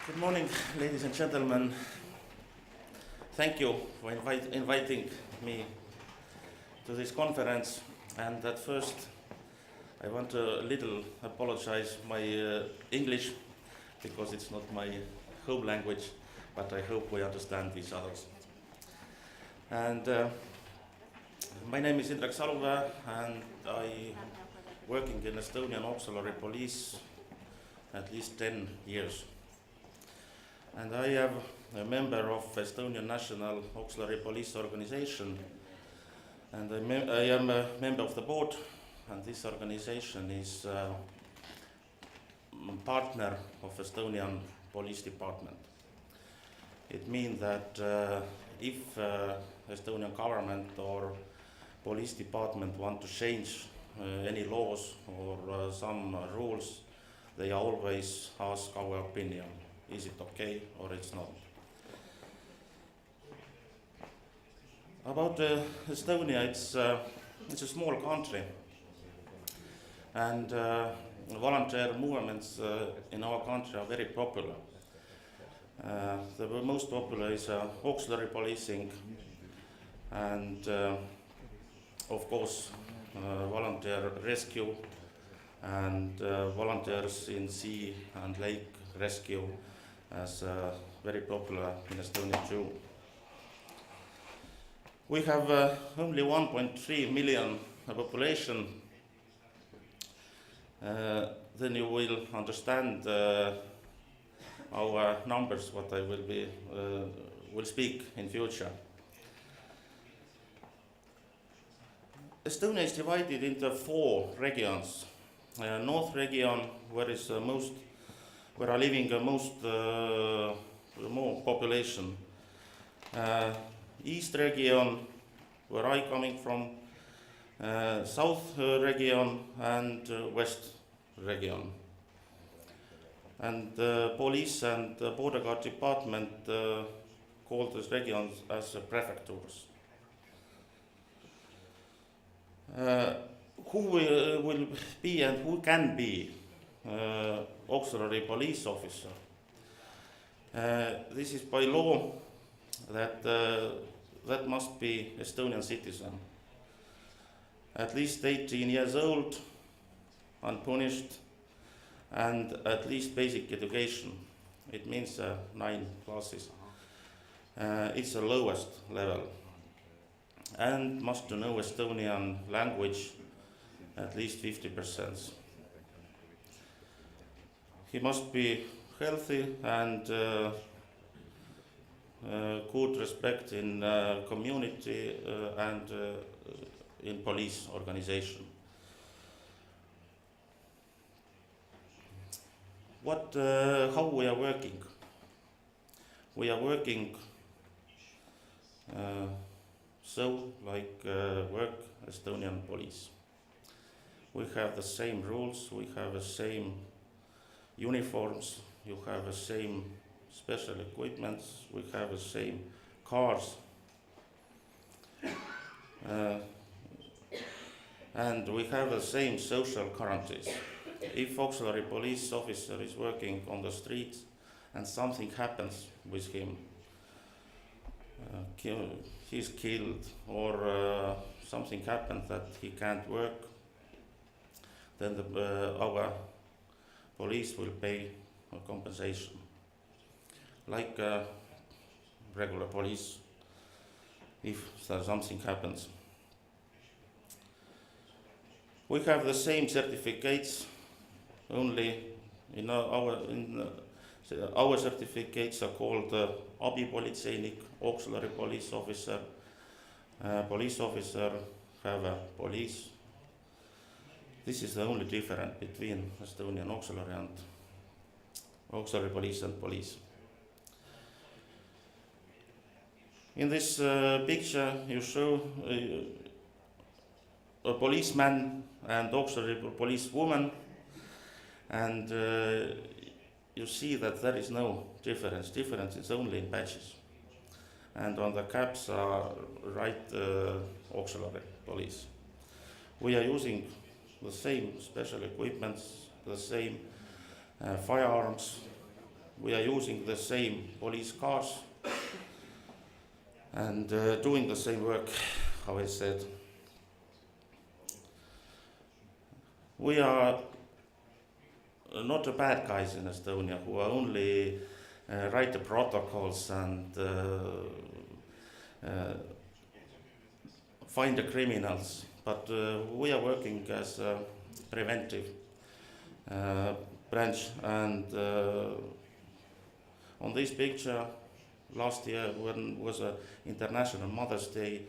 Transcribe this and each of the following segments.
Good morning, ladies and gentlemen. Thank you for inviting me to this conference. And at first, I want to little apologize my English, because it's not my home language, but I hope we understand each others. And my name is Indrek Saluvee, and I working in Estonian Auxiliary Police at least 10 years. And I am a member of Estonian National Auxiliary Police Organization, and I am a member of the board, and this organization is a partner of Estonian Police Department. It means that if Estonian government or police department want to change any laws or some rules, they always ask our opinion. Is it okay or it's not? About Estonia, it's a small country, and volunteer movements in our country are very popular. The most popular is auxiliary policing, and of course volunteer rescue and volunteers in sea and lake rescue as very popular in Estonia too. We have only 1.3 million population. Then you will understand our numbers, what I will speak in future. Estonia is divided into 4 regions. North region, where are living more population. East region, where I coming from, South region, and West region. And police and border guard department call these regions as prefectures. Who will be and who can be auxiliary police officer? This is by law that must be Estonian citizen, at least 18 years old, unpunished, and at least basic education. It means 9 classes. It's the lowest level, and must know Estonian language at least 50%. He must be healthy and good respect in community and in police organization. How we are working? We are working like work Estonian police. We have the same rules, we have the same uniforms, you have the same special equipments, we have the same cars, and we have the same social guarantees. If auxiliary police officer is working on the streets and something happens with him, he's killed or something happens that he can't work, then our police will pay a compensation, like regular police, if something happens. We have the same certificates, only our certificates are called abipolitseinik, auxiliary police officer. Police officer have a police. This is the only difference between Estonian auxiliary police and police. In this picture, you show a policeman and auxiliary policewoman, and you see that there is no difference. Difference is only in badges, and on the caps are auxiliary police. We are using the same special equipments, the same firearms, we are using the same police cars and doing the same work, how I said. We are not the bad guys in Estonia who are only write the protocols and find the criminals, but we are working as a preventive branch. And on this picture, last year when was International Mother's Day,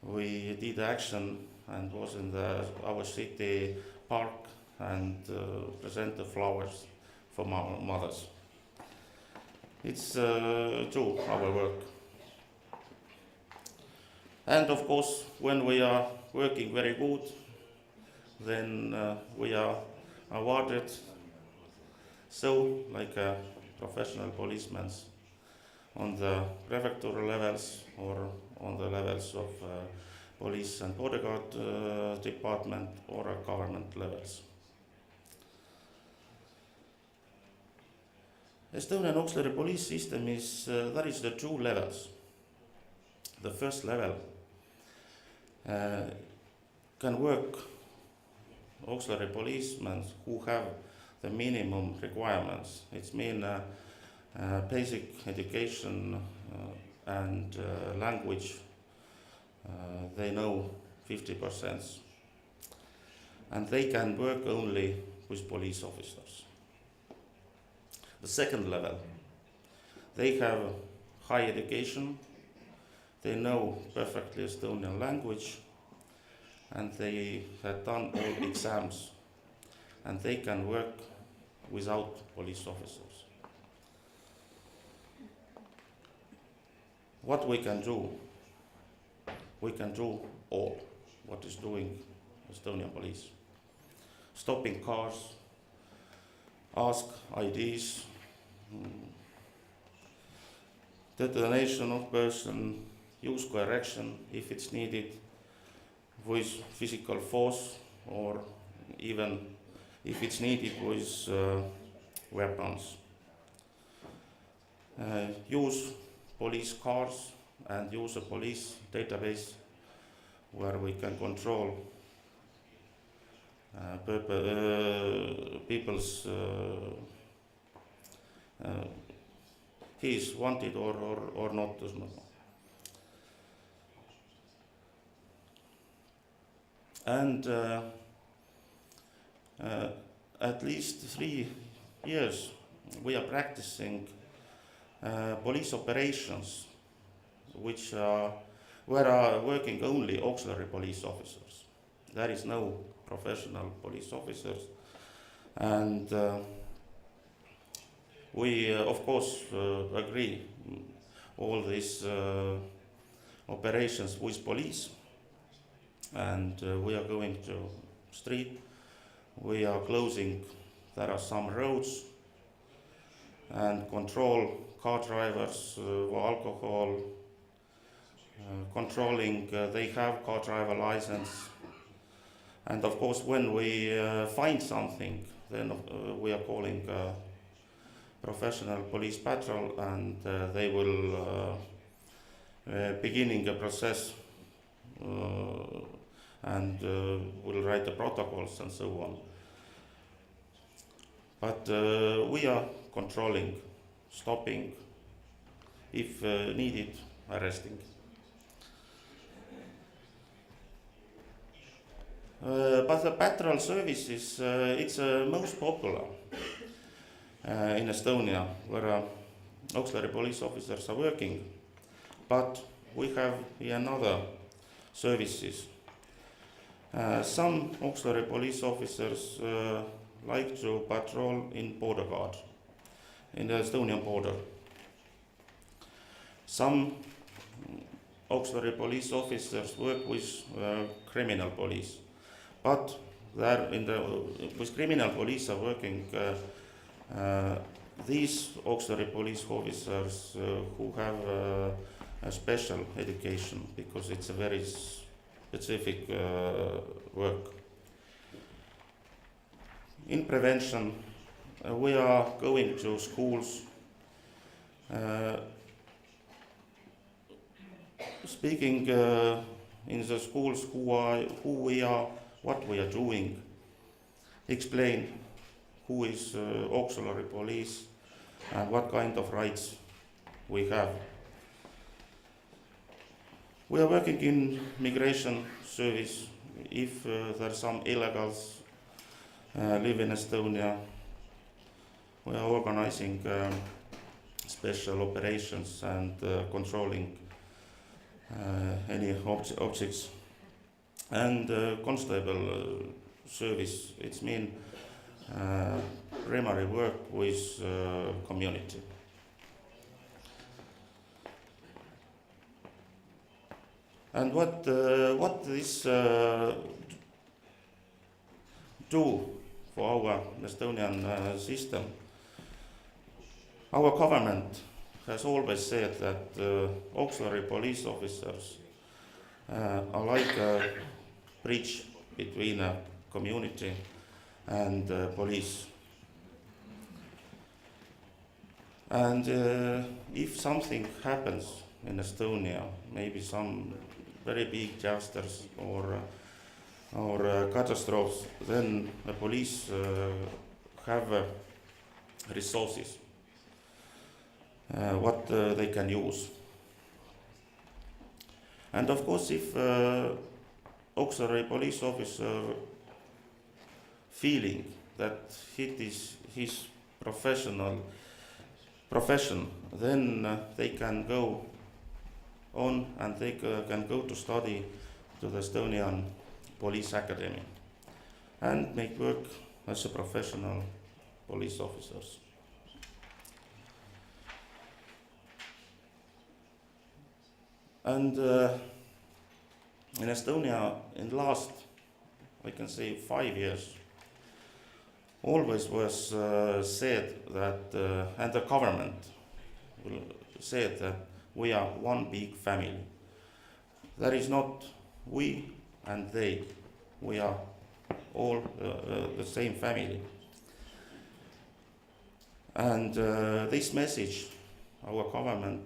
we did action and was in our city park and present the flowers for mothers. It's true, our work. And of course, when we are working very good, then we are awarded, so like a professional policeman on the prefectural levels or on the levels of police and border guard department or government levels. Estonian auxiliary police system is, there is the two levels. The first level can work auxiliary policemen who have the minimum requirements. It's mean basic education and language. They know 50%. And they can work only with police officers. The second level, they have high education, they know perfectly Estonian language, and they have done all exams, and they can work without police officers. What we can do? We can do all what is doing Estonian police. Stopping cars, ask IDs, detention of person, use correction if it's needed with physical force, or even if it's needed with weapons. Use police cars and use a police database where we can control people's he is wanted or not. And at least 3 years we are practicing police operations which where are working only auxiliary police officers. There is no professional police officers, and we of course agree all these operations with police, and we are going to street, we are closing, there are some roads, and control car drivers for alcohol, controlling they have car driver license, and of course when we find something, then we are calling professional police patrol, and they will beginning a process and will write the protocols and so on. But we are controlling, stopping, if needed, arresting. But the patrol services, it's most popular in Estonia, where auxiliary police officers are working. But we have here another services. Some auxiliary police officers like to patrol in border guard, in the Estonian border. Some auxiliary police officers work with criminal police, but there with criminal police are working these auxiliary police officers who have a special education, because it's a very specific work. In prevention, we are going to schools Speaking in the schools who we are, what we are doing, explain who is auxiliary police and what kind of rights we have. We are working in migration service. If there are some illegals live in Estonia, we are organizing special operations and controlling any objects. And constable service, it's mean primary work with community. And what this do for our Estonian system? Our government has always said that auxiliary police officers are like a bridge between a community and police. And if something happens in Estonia, maybe some very big disasters or catastrophes, then the police have resources what they can use. And of course, if auxiliary police officer feeling that it is his profession, then they can go on and they can go to study to the Estonian Police Academy and make work as a professional police officers. And in Estonia, in the last, I can say 5 years, always was said that, and the government said that we are one big family. There is not we and they. We are all the same family. And this message our government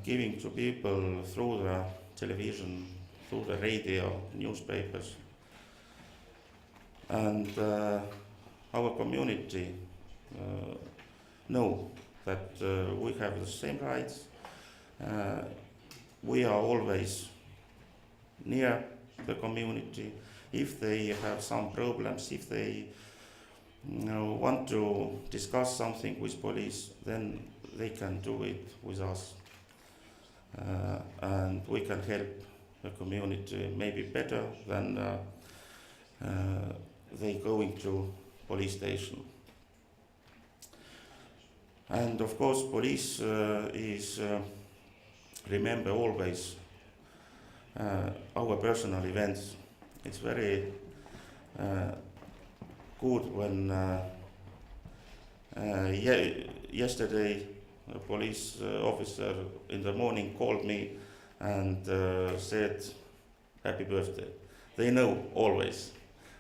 giving to people through the television, through the radio, newspapers, and our community know that we have the same rights. We are always near the community. If they have some problems, if they want to discuss something with police, then they can do it with us. And we can help the community maybe better than they going to police station. And of course, police is remember always our personal events. It's very good when yesterday a police officer in the morning called me and said happy birthday. They know always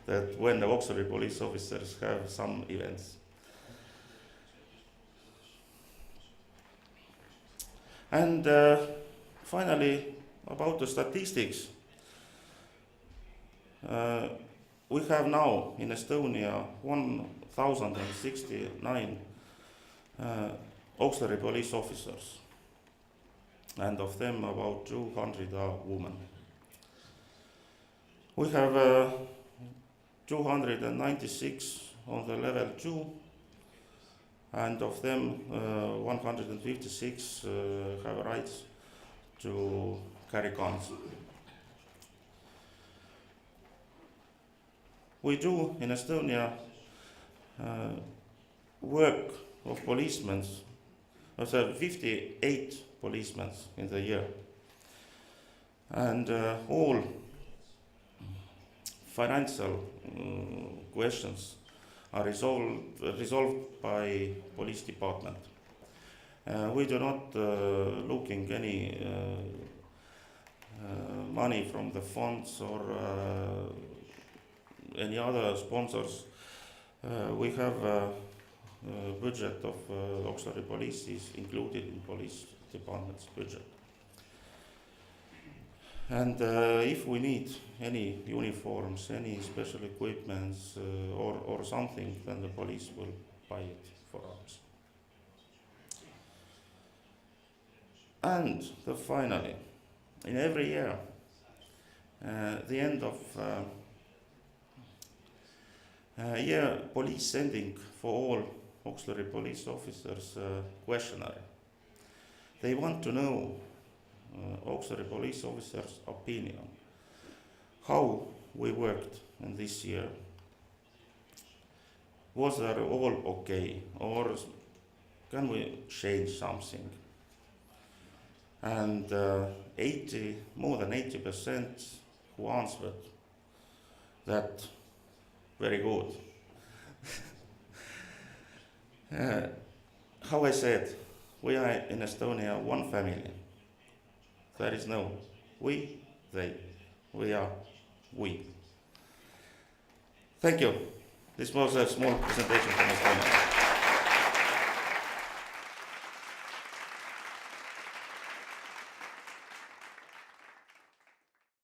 that when the auxiliary police officers have some events. And finally, about the statistics. We have now in Estonia 1,069 auxiliary police officers, and of them about 200 are women. We have 296 on the level 2, and of them 156 have rights to carry guns. We do in Estonia work of policemen. There's 58 policemen in the year, and all financial questions are resolved by police department. We do not looking any money from the funds or any other sponsors. We have budget of auxiliary police is included in police department's budget. And if we need any uniforms, any special equipments or something, then the police will buy it for us. And finally, in every year, the end of year, police sending for all auxiliary police officers questionnaire. They want to know auxiliary police officers' opinion, how we worked in this year. Was that all okay, or can we change something? And more than 80% who answered that very good. How I said, we are in Estonia one family. There is no we, they. We are we. Thank you. This was a small presentation from Estonia.